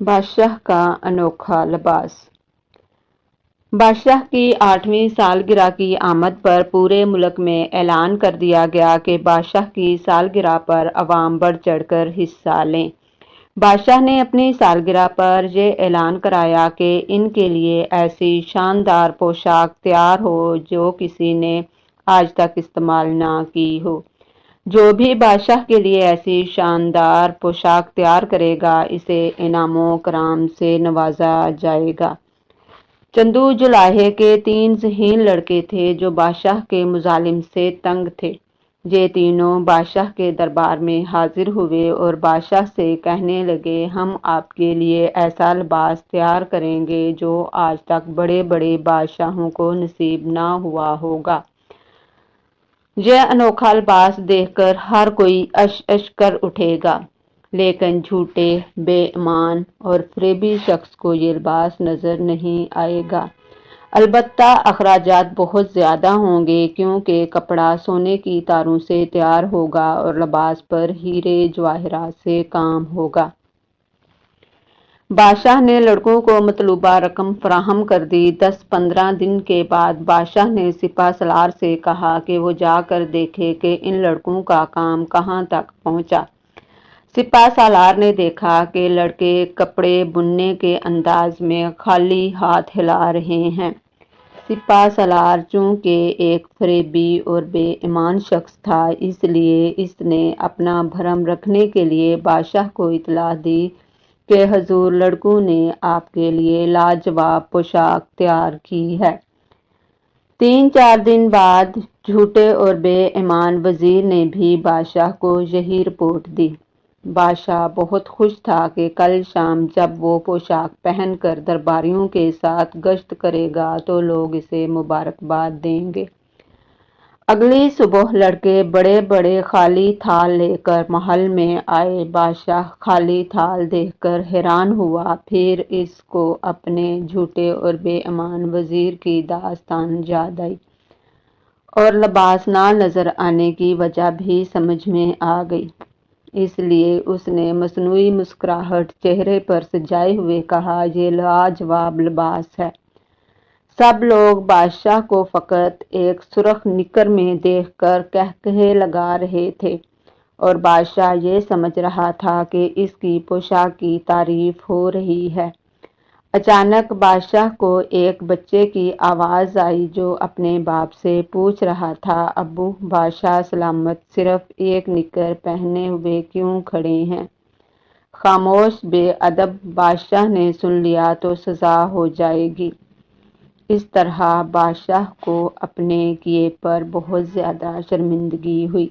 بادشاہ کا انوکھا لباس۔ بادشاہ کی 8ویں سالگرہ کی آمد پر پورے ملک میں اعلان کر دیا گیا کہ بادشاہ کی سالگرہ پر عوام بڑھ چڑھ کر حصہ لیں۔ بادشاہ نے اپنی سالگرہ پر یہ اعلان کرایا کہ ان کے لیے ایسی شاندار پوشاک تیار ہو جو کسی نے آج تک استعمال نہ کی ہو۔ جو بھی بادشاہ کے لیے ایسی شاندار پوشاک تیار کرے گا اسے انعام و کرام سے نوازا جائے گا۔ چندو جولاہے کے 3 ذہین لڑکے تھے جو بادشاہ کے مظالم سے تنگ تھے۔ یہ تینوں بادشاہ کے دربار میں حاضر ہوئے اور بادشاہ سے کہنے لگے ہم آپ کے لیے ایسا لباس تیار کریں گے جو آج تک بڑے بڑے بادشاہوں کو نصیب نہ ہوا ہوگا۔ یہ انوکھا لباس دیکھ کر ہر کوئی اش اش کر اٹھے گا، لیکن جھوٹے، بے ایمان اور فریبی شخص کو یہ لباس نظر نہیں آئے گا۔ البتہ اخراجات بہت زیادہ ہوں گے کیونکہ کپڑا سونے کی تاروں سے تیار ہوگا اور لباس پر ہیرے جواہرات سے کام ہوگا۔ بادشاہ نے لڑکوں کو مطلوبہ رقم فراہم کر دی۔ 10-15 دن کے بعد بادشاہ نے سپہ سالار سے کہا کہ وہ جا کر دیکھے کہ ان لڑکوں کا کام کہاں تک پہنچا۔ سپہ سالار نے دیکھا کہ لڑکے کپڑے بننے کے انداز میں خالی ہاتھ ہلا رہے ہیں۔ سپہ سالار چونکہ ایک فریبی اور بے ایمان شخص تھا اس لیے اس نے اپنا بھرم رکھنے کے لیے بادشاہ کو اطلاع دی کہ حضور لڑکوں نے آپ کے لیے لاجواب پوشاک تیار کی ہے۔ 3-4 دن بعد جھوٹے اور بے ایمان وزیر نے بھی بادشاہ کو یہی رپورٹ دی۔ بادشاہ بہت خوش تھا کہ کل شام جب وہ پوشاک پہن کر درباریوں کے ساتھ گشت کرے گا تو لوگ اسے مبارکباد دیں گے۔ اگلی صبح لڑکے بڑے بڑے خالی تھال لے کر محل میں آئے۔ بادشاہ خالی تھال دیکھ کر حیران ہوا، پھر اس کو اپنے جھوٹے اور بے ایمان وزیر کی داستان یاد آئی اور لباس نہ نظر آنے کی وجہ بھی سمجھ میں آ گئی۔ اس لیے اس نے مصنوعی مسکراہٹ چہرے پر سجائے ہوئے کہا یہ لاجواب لباس ہے۔ سب لوگ بادشاہ کو فقط ایک سرخ نکر میں دیکھ کر قہقہے لگا رہے تھے اور بادشاہ یہ سمجھ رہا تھا کہ اس کی پوشاک کی تعریف ہو رہی ہے۔ اچانک بادشاہ کو ایک بچے کی آواز آئی جو اپنے باپ سے پوچھ رہا تھا ابو بادشاہ سلامت صرف ایک نکر پہنے ہوئے کیوں کھڑے ہیں؟ خاموش بے ادب، بادشاہ نے سن لیا تو سزا ہو جائے گی۔ اس طرح بادشاہ کو اپنے کیے پر بہت زیادہ شرمندگی ہوئی۔